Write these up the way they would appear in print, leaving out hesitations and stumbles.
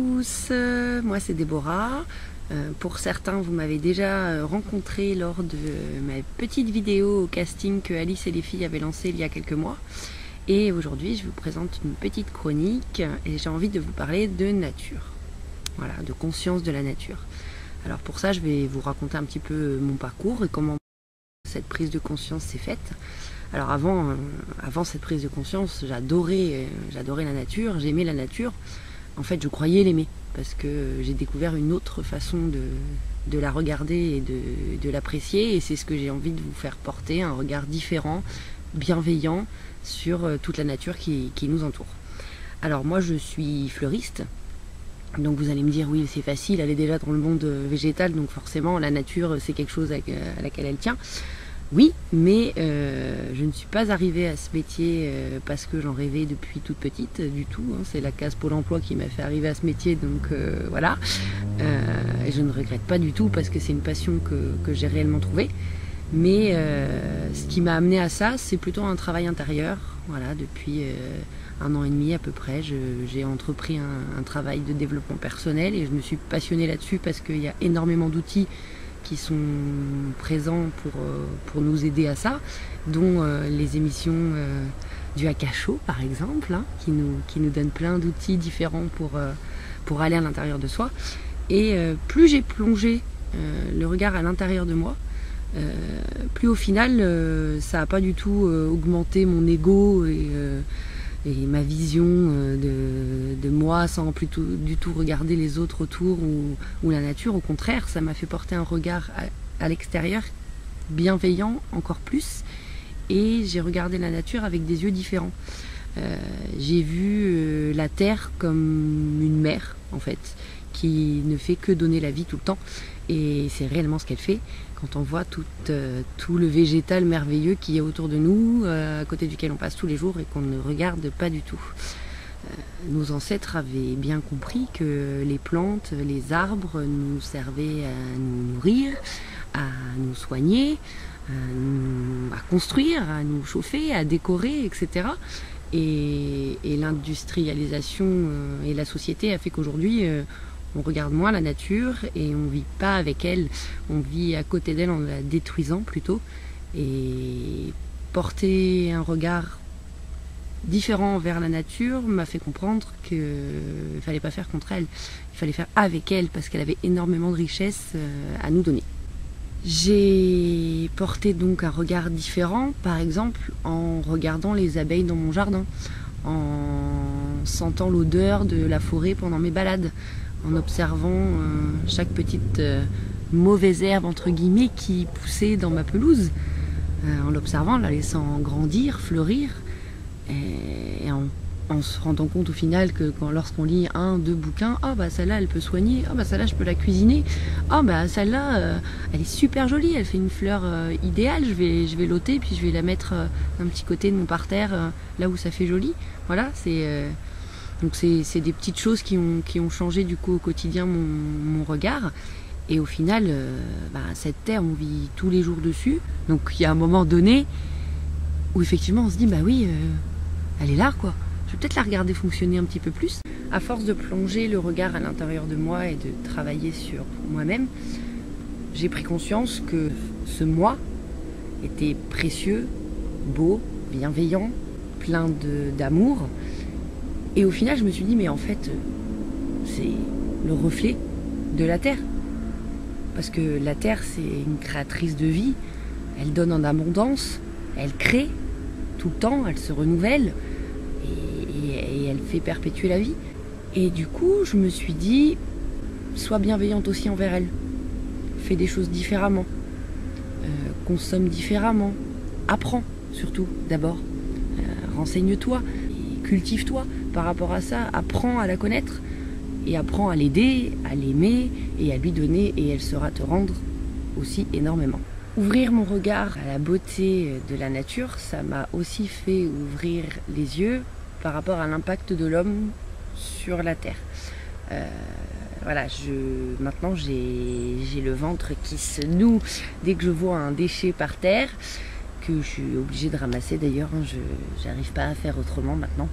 tous, moi c'est Déborah. Pour certains, vous m'avez déjà rencontré lors de ma petite vidéo au casting que Alice et les filles avaient lancé il y a quelques mois. Et aujourd'hui, je vous présente une petite chronique et j'ai envie de vous parler de nature. Voilà, de conscience de la nature. Alors pour ça, je vais vous raconter un petit peu mon parcours et comment cette prise de conscience s'est faite. Alors avant cette prise de conscience, j'adorais la nature, j'aimais la nature. En fait, je croyais l'aimer parce que j'ai découvert une autre façon de la regarder et de l'apprécier. Et c'est ce que j'ai envie de vous faire porter, un regard différent, bienveillant sur toute la nature qui nous entoure. Alors moi, je suis fleuriste. Donc vous allez me dire, oui, c'est facile, elle est déjà dans le monde végétal, donc forcément la nature, c'est quelque chose à laquelle elle tient. Oui, mais je ne suis pas arrivée à ce métier parce que j'en rêvais depuis toute petite du tout. Hein. C'est la case Pôle emploi qui m'a fait arriver à ce métier, donc voilà. Et je ne regrette pas du tout parce que c'est une passion que j'ai réellement trouvée. Mais ce qui m'a amenée à ça, c'est plutôt un travail intérieur. Voilà, depuis 1 an et demi à peu près, j'ai entrepris un travail de développement personnel et je me suis passionnée là-dessus parce qu'il y a énormément d'outils qui sont présents pour nous aider à ça, dont les émissions du Akasho par exemple, hein, qui nous donnent plein d'outils différents pour aller à l'intérieur de soi. Et plus j'ai plongé le regard à l'intérieur de moi, plus au final ça n'a pas du tout augmenté mon ego et ma vision de moi sans du tout regarder les autres autour ou la nature. Au contraire, ça m'a fait porter un regard à l'extérieur bienveillant encore plus, et j'ai regardé la nature avec des yeux différents. J'ai vu la terre comme une mère en fait, qui ne fait que donner la vie tout le temps, et c'est réellement ce qu'elle fait. Quand on voit tout le végétal merveilleux qui est autour de nous, à côté duquel on passe tous les jours et qu'on ne regarde pas du tout. Nos ancêtres avaient bien compris que les plantes, les arbres nous servaient à nous nourrir, à nous soigner, à construire, à nous chauffer, à décorer, etc. Et l'industrialisation et la société a fait qu'aujourd'hui, on regarde moins la nature et on vit pas avec elle, on vit à côté d'elle en la détruisant plutôt. Et porter un regard différent vers la nature m'a fait comprendre qu'il ne fallait pas faire contre elle, il fallait faire avec elle parce qu'elle avait énormément de richesses à nous donner. J'ai porté donc un regard différent, par exemple en regardant les abeilles dans mon jardin, en sentant l'odeur de la forêt pendant mes balades, en observant chaque petite mauvaise herbe entre guillemets qui poussait dans ma pelouse, en l'observant, la laissant grandir, fleurir, et en se rendant compte au final que lorsqu'on lit 1-2 bouquins, ah bah celle-là elle peut soigner, ah bah celle-là je peux la cuisiner, ah bah celle-là elle est super jolie, elle fait une fleur idéale, je vais l'ôter puis je vais la mettre d'un petit côté de mon parterre, là où ça fait joli. Voilà, donc c'est des petites choses qui ont changé du coup au quotidien mon regard. Et au final, cette terre, on vit tous les jours dessus. Donc il y a un moment donné où effectivement on se dit, bah oui, elle est là quoi. Je vais peut-être la regarder fonctionner un petit peu plus. À force de plonger le regard à l'intérieur de moi et de travailler sur moi-même, j'ai pris conscience que ce moi était précieux, beau, bienveillant, plein d'amour. Et au final, je me suis dit, mais en fait, c'est le reflet de la Terre. Parce que la Terre, c'est une créatrice de vie. Elle donne en abondance, elle crée tout le temps, elle se renouvelle et elle fait perpétuer la vie. Et du coup, je me suis dit, sois bienveillante aussi envers elle. Fais des choses différemment. Consomme différemment. Apprends, surtout, d'abord. Renseigne-toi. Cultive-toi par rapport à ça, apprends à la connaître et apprends à l'aider, à l'aimer et à lui donner, et elle saura te rendre aussi énormément. Ouvrir mon regard à la beauté de la nature, ça m'a aussi fait ouvrir les yeux par rapport à l'impact de l'homme sur la terre. Voilà, maintenant j'ai le ventre qui se noue dès que je vois un déchet par terre, que je suis obligée de ramasser d'ailleurs, hein, je n'arrive pas à faire autrement maintenant.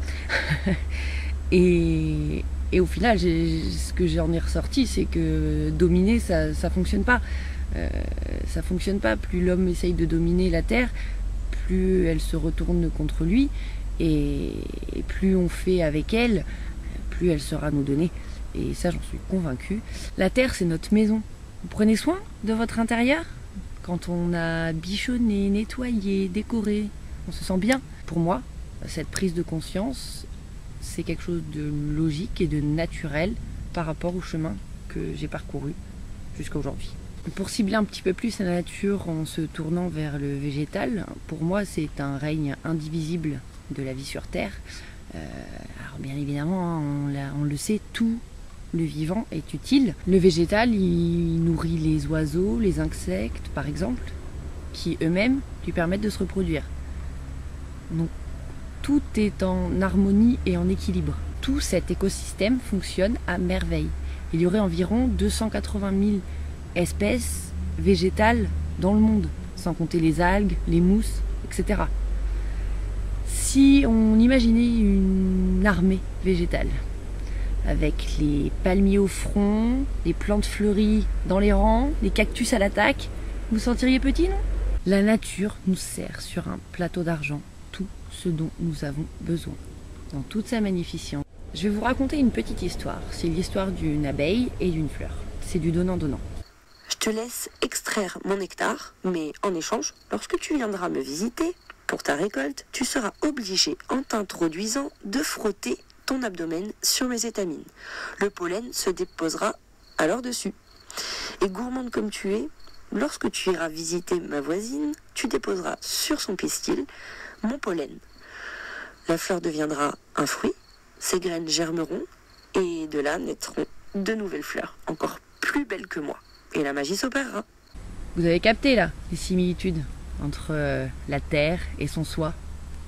Et Et au final, ce que j'en ai ressorti, c'est que dominer, ça fonctionne pas. Ça fonctionne pas. Plus l'homme essaye de dominer la Terre, plus elle se retourne contre lui. Et plus on fait avec elle, plus elle sera nous donner. Et ça, j'en suis convaincue. La Terre, c'est notre maison. Vous prenez soin de votre intérieur? Quand on a bichonné, nettoyé, décoré, on se sent bien. Pour moi, cette prise de conscience, c'est quelque chose de logique et de naturel par rapport au chemin que j'ai parcouru jusqu'à aujourd'hui. Pour cibler un petit peu plus la nature en se tournant vers le végétal, pour moi c'est un règne indivisible de la vie sur Terre. Alors bien évidemment, on le sait, tout le vivant est utile. Le végétal, il nourrit les oiseaux, les insectes par exemple, qui eux-mêmes lui permettent de se reproduire. Donc tout est en harmonie et en équilibre. Tout cet écosystème fonctionne à merveille. Il y aurait environ 280 000 espèces végétales dans le monde, sans compter les algues, les mousses, etc. Si on imaginait une armée végétale, avec les palmiers au front, les plantes fleuries dans les rangs, les cactus à l'attaque, vous sentiriez petit, non? La nature nous sert sur un plateau d'argent tout ce dont nous avons besoin, dans toute sa magnificence. Je vais vous raconter une petite histoire. C'est l'histoire d'une abeille et d'une fleur. C'est du donnant-donnant. Je te laisse extraire mon nectar, mais en échange, lorsque tu viendras me visiter, pour ta récolte, tu seras obligé, en t'introduisant, de frotter ton abdomen sur mes étamines. Le pollen se déposera alors dessus. Et gourmande comme tu es, lorsque tu iras visiter ma voisine, tu déposeras sur son pistil mon pollen. La fleur deviendra un fruit, ses graines germeront, et de là naîtront de nouvelles fleurs, encore plus belles que moi. Et la magie s'opérera. Vous avez capté là les similitudes entre la terre et son soi.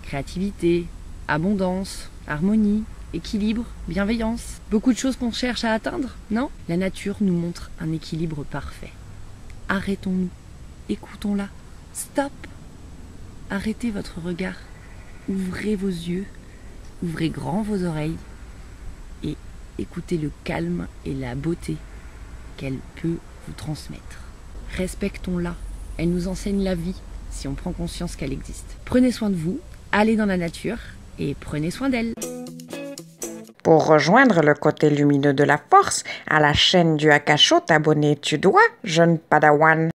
Créativité, abondance, harmonie, équilibre, bienveillance. Beaucoup de choses qu'on cherche à atteindre, non? La nature nous montre un équilibre parfait. Arrêtons-nous, écoutons-la. Stop! Arrêtez votre regard. Ouvrez vos yeux, ouvrez grand vos oreilles et écoutez le calme et la beauté qu'elle peut vous transmettre. Respectons-la. Elle nous enseigne la vie si on prend conscience qu'elle existe. Prenez soin de vous, allez dans la nature et prenez soin d'elle. Pour rejoindre le côté lumineux de la force, à la chaîne du Akasho, t'abonner tu dois, jeune padawan.